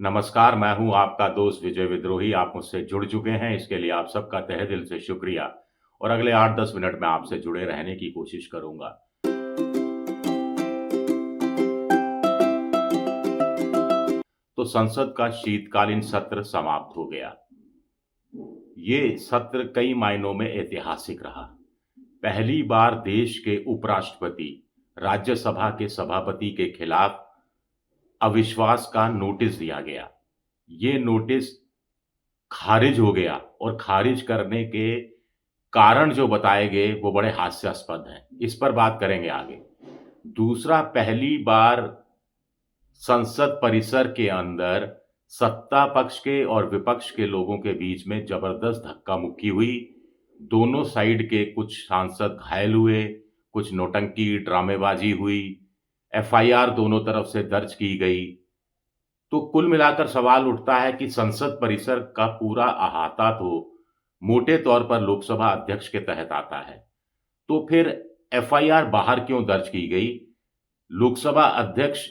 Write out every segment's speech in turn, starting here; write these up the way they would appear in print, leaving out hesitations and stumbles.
नमस्कार, मैं हूँ आपका दोस्त विजय विद्रोही। आप मुझसे जुड़ चुके हैं, इसके लिए आप सबका तहे दिल से शुक्रिया और अगले 8-10 मिनट में आपसे जुड़े रहने की कोशिश करूँगा। तो संसद का शीतकालीन सत्र समाप्त हो गया। ये सत्र कई मायनों में ऐतिहासिक रहा। पहली बार देश के उपराष्ट्रपति राज्यसभा के सभापति के खिलाफ अविश्वास का नोटिस दिया गया। ये नोटिस खारिज हो गया और खारिज करने के कारण जो बताए गए वो बड़े हास्यास्पद हैं। इस पर बात करेंगे आगे। दूसरा, पहली बार संसद परिसर के अंदर सत्ता पक्ष के और विपक्ष के लोगों के बीच में जबरदस्त धक्का-मुक्की हुई। दोनों साइड के कुछ सांसद घायल हुए, कुछ नौटंकी, ड्रामेबाजी हुई, एफआईआर दोनों तरफ से दर्ज की गई। तो कुल मिलाकर सवाल उठता है कि संसद परिसर का पूरा अहाता तो मोटे तौर पर लोकसभा अध्यक्ष के तहत आता है। तो फिर एफआईआर बाहर क्यों दर्ज की गई? लोकसभा अध्यक्ष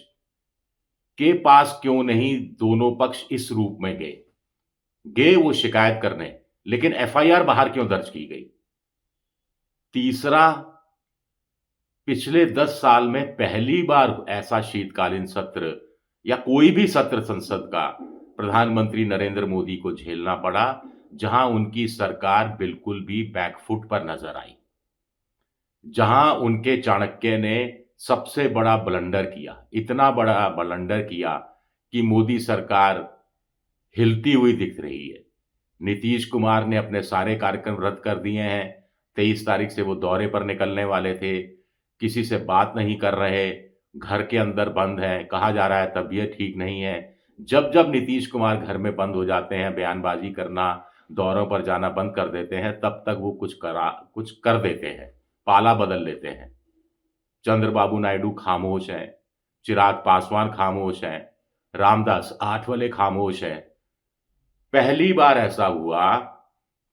के पास क्यों नहीं दोनों पक्ष इस रूप में गए? गए वो शिकायत करने, लेकिन एफआईआर बाहर क्यों दर्ज की गई? तीसरा, पिछले 10 साल में पहली बार ऐसा शीतकालीन सत्र या कोई भी सत्र संसद का प्रधानमंत्री नरेंद्र मोदी को झेलना पड़ा, जहां उनकी सरकार बिल्कुल भी बैकफुट पर नजर आई। जहां उनके चाणक्य ने सबसे बड़ा ब्लंडर किया, इतना बड़ा ब्लंडर किया कि मोदी सरकार हिलती हुई दिख रही है। नीतीश कुमार ने अपने सारे कार्यक्रम रद्द कर दिए हैं। 23 तारीख से वो दौरे पर निकलने वाले थे। किसी से बात नहीं कर रहे, घर के अंदर बंद हैं, कहा जा रहा है तबीयत ठीक नहीं है। जब-जब नीतीश कुमार घर में बंद हो जाते हैं, बयानबाजी करना, दौरों पर जाना बंद कर देते हैं, तब तक वो कुछ कर देते हैं, पाला बदल लेते हैं। चंद्रबाबू नायडू खामोश हैं, चिराग पासवान खामोश हैं, रामदास आठवले खामोश हैं। पहली बार ऐसा हुआ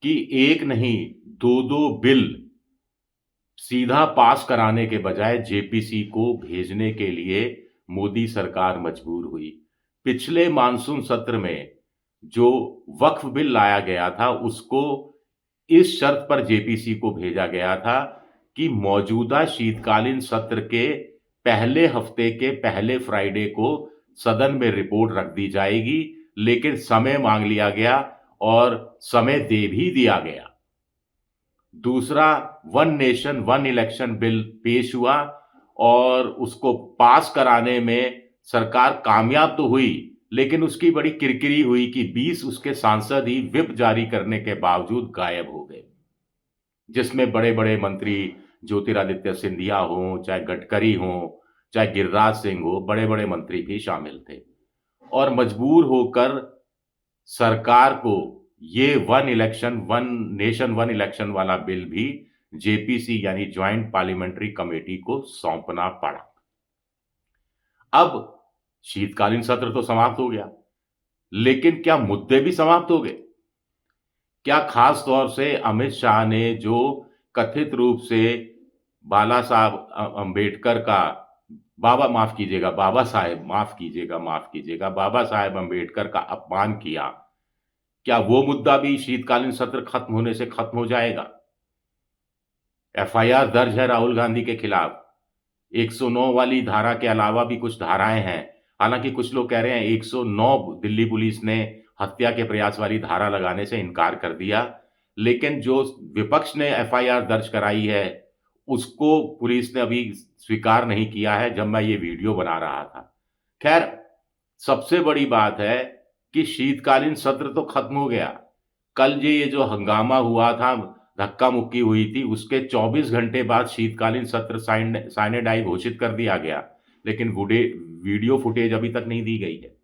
कि एक नहीं, 2-2 बिल सीधा पास कराने के बजाय जेपीसी को भेजने के लिए मोदी सरकार मजबूर हुई। पिछले मानसून सत्र में जो वक्फ बिल लाया गया था, उसको इस शर्त पर जेपीसी को भेजा गया था कि मौजूदा शीतकालीन सत्र के पहले हफ्ते के पहले फ्राइडे को सदन में रिपोर्ट रख दी जाएगी, लेकिन समय मांग लिया गया और समय दे भी दिया गया। दूसरा, one nation one election bill पेश हुआ और उसको पास कराने में सरकार कामयाब तो हुई, लेकिन उसकी बड़ी किरकिरी हुई कि 20 उसके सांसद ही व्हिप जारी करने के बावजूद गायब हो गए। जिसमें बड़े-बड़े मंत्री ज्योतिरादित्य सिंधिया हों, चाहे गडकरी हों, चाहे गिरिराज सिंह हो, बड़े-बड़े मंत्री भी शामिल थे। और मजबूर होकर सरकार को ये वन नेशन वन इलेक्शन वाला बिल भी जेपीसी यानी जॉइंट पार्लियामेंट्री कमेटी को सौंपना पड़ा। अब शीतकालीन सत्र तो समाप्त हो गया, लेकिन क्या मुद्दे भी समाप्त हो गए? क्या खास तौर से अमित शाह ने जो कथित रूप से बाला साहब अम्बेडकर का माफ कीजिएगा, बाबा साहेब अम्बेडकर का अपमान किया, क्या वो मुद्दा भी शीतकालीन सत्र खत्म होने से खत्म हो जाएगा? एफआईआर दर्ज है राहुल गांधी के खिलाफ। 109 वाली धारा के अलावा भी कुछ धाराएं हैं। हालांकि कुछ लोग कह रहे हैं 109 दिल्ली पुलिस ने हत्या के प्रयास वाली धारा लगाने से इनकार कर दिया, लेकिन जो विपक्ष ने एफआईआर दर्ज कराई है, उसको पुलिस ने अभी स्वीकार नहीं किया है जब मैं ये वीडियो बना रहा था। खैर, सबसे बड़ी बात है कि शीतकालीन सत्र तो खत्म हो गया। कल ये जो हंगामा हुआ था, धक्का-मुक्की हुई थी, उसके 24 घंटे बाद शीतकालीन सत्र साइने डाई घोषित कर दिया गया, लेकिन वीडियो फुटेज अभी तक नहीं दी गई है।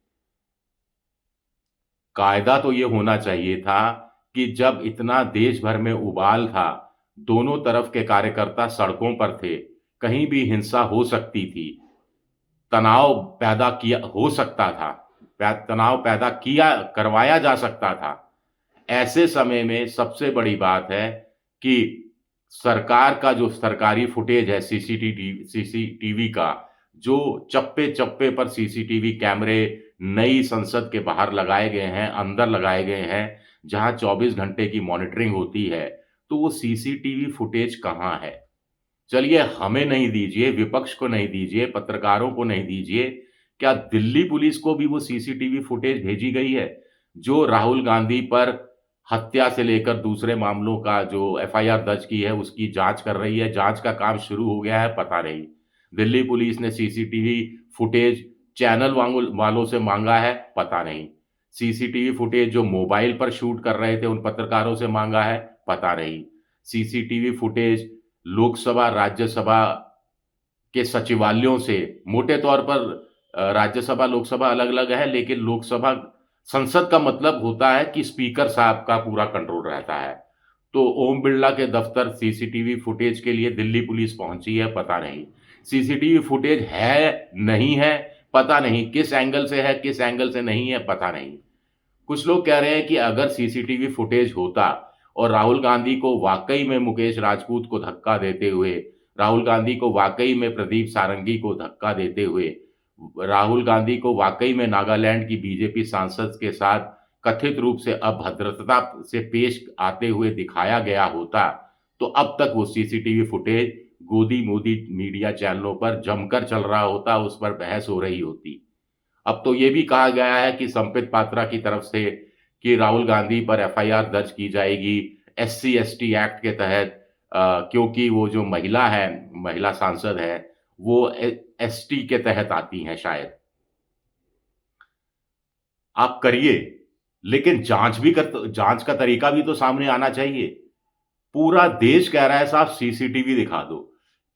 कायदा तो ये होना चाहिए था कि जब इतना देश भर में उबाल था, दोनों तरफ के कार्यकर्ता सड़कों पर थे, कहीं भी हिंसा हो सकती थी, तनाव पैदा किया हो सकता था, तनाव पैदा किया करवाया जा सकता था। ऐसे समय में सबसे बड़ी बात है कि सरकार का जो सरकारी फुटेज है सीसीटीवी का, जो चप्पे-चप्पे पर सीसीटीवी कैमरे नई संसद के बाहर लगाए गए हैं, अंदर लगाए गए हैं, जहां 24 घंटे की मॉनिटरिंग होती है, तो वो सीसीटीवी फुटेज कहाँ है? चलिए हमें नहीं दीजिए, विपक्ष को नहीं दीजिए, पत्रकारों को नहीं दीजिए, क्या दिल्ली पुलिस को भी वो सीसीटीवी फुटेज भेजी गई है? जो राहुल गांधी पर हत्या से लेकर दूसरे मामलों का जो एफआईआर दर्ज की है, उसकी जाँच कर रही है, जाँच का काम शुरू हो गया है, पता नहीं। दिल्ली पुलिस ने सीसीटीवी फुटेज चैनल वालों से माँगा है, पता नहीं। सीसीटीवी फुटेज जो मोबाइल पर शूट कर रहे थे, उन पत्रकारों से माँगा है, पता नहीं। सीसीटीवी फुटेज लोकसभा, राज्यसभा के सचिवालयों से मोटे तौर पर राज्यसभा, लोकसभा अलग-अलग है, लेकिन लोकसभा संसद का मतलब होता है कि स्पीकर साहब का पूरा कंट्रोल रहता है। तो ओम बिड़ला के दफ्तर सीसीटीवी फुटेज के लिए दिल्ली पुलिस पहुंची है, पता नहीं। सीसीटीवी फुटेज है, नहीं है, पता नहीं। किस एंगल से है, किस एंगल से नहीं है, पता नहीं। कुछ लोग कह रहे हैं कि अगर सीसीटीवी फुटेज होता और राहुल गांधी को वाकई में मुकेश राजपूत को धक्का देते हुए, राहुल गांधी को वाकई में प्रदीप सारंगी को धक्का देते हुए, राहुल गांधी को वाकई में नागालैंड की बीजेपी सांसद के साथ कथित रूप से अभद्रता से पेश आते हुए दिखाया गया होता, तो अब तक वो सीसीटीवी फुटेज गोदी मोदी मीडिया चैनलों पर जमकर चल रहा होता, उस पर बहस हो रही होती। अब तो ये भी कहा गया है कि संबित पात्रा की तरफ से कि राहुल गांधी पर एफआईआर दर्ज की जाएगी एससी एसटी एक्ट के तहत, क्योंकि वो जो महिला है, महिला सांसद है, वो एसटी के तहत आती हैं शायद। आप करिए, लेकिन जांच का तरीका भी तो सामने आना चाहिए। पूरा देश कह रहा है साहब सीसीटीवी दिखा दो,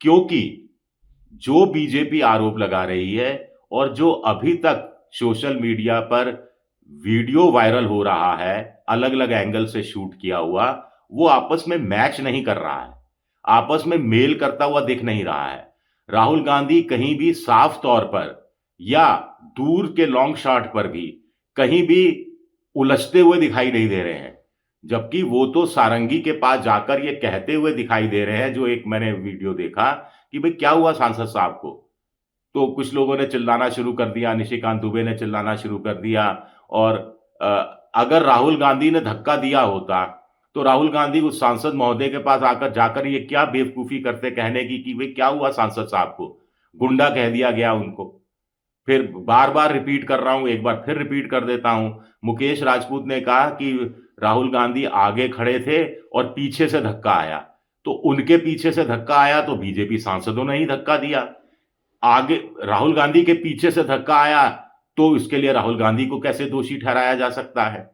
क्योंकि जो बीजेपी आरोप लगा रही है और जो अभी तक सोशल मीडिया पर वीडियो वायरल हो रहा है, अलग-अलग एंगल से शूट किया हुआ, वो आपस में मैच नहीं कर रहा है, आपस में मेल करता हुआ दिख नहीं रहा है। राहुल गांधी कहीं भी साफ तौर पर या दूर के लॉन्ग शॉट पर भी कहीं भी उलझते हुए दिखाई नहीं दे रहे हैं। जबकि वो तो सारंगी के पास जाकर ये कहते हुए दिखाई दे रहे हैं, जो एक मैंने वीडियो देखा कि भाई क्या हुआ सांसद साहब को? तो कुछ लोगों ने चिल्लाना शुरू कर दिया, निशिकांत दुबे ने चिल्लाना शुरू कर दिया और अगर राहुल गांधी ने धक्का दिया होता, तो राहुल गांधी उस सांसद महोदय के पास आकर जाकर ये क्या बेवकूफ़ी करते कहने की कि भाई क्या हुआ सांसद साहब को? गुंडा कह दिया गया उनको। फिर बार-बार रिपीट कर रहा हूँ, एक बार फिर रिपीट कर देता हूँ। मुकेश राजपूत ने कहा कि राहुल गांधी आगे खड़े थे और पीछे से धक्का आया। तो उनके पीछे से धक्का आया तो बीजेपी सांसदों ने ही धक्का दिया। आगे राहुल गांधी के पीछे से धक्का आया तो इसके लिए राहुल गांधी को कैसे दोषी ठहराया जा सकता है?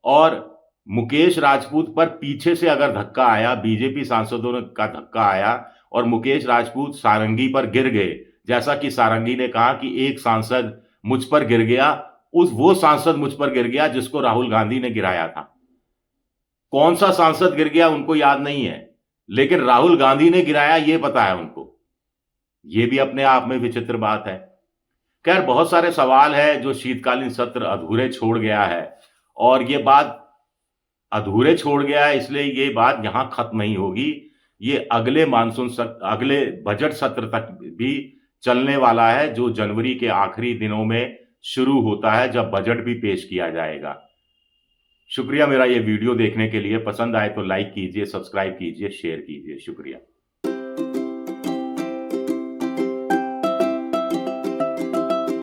और मुकेश राजपूत पर पीछे से अगर धक्का आया, बीजेपी सांसदों का धक्का आया और मुकेश राजपूत सारंगी पर गिर गए, जैसा कि सारंगी ने कहा कि एक सांसद मुझ पर गिर गया, वो सांसद मुझ पर गिर गया जिसको राहुल गांधी ने गिराया था। कौन सा सांसद गिर गया उनको याद नहीं है, लेकिन राहुल गांधी ने गिराया ये पता है उनको। ये भी अपने आप में विचित्र बात है। खैर बहुत सारे सवाल है जो शीतकालीन सत्र अधूरे छोड़ गया है और ये बात अधूरे छोड़ गया है, इसलिए ये बात यहां खत्म नहीं होगी। ये अगले अगले बजट सत्र तक भी चलने वाला है, जो जनवरी के आखिरी दिनों में शुरू होता है, जब बजट भी पेश किया जाएगा। शुक्रिया मेरा ये वीडियो देखने के लिए। पसंद आए तो लाइक कीजिए, सब्सक्राइब कीजिए, शेयर कीजिए। शुक्रिया।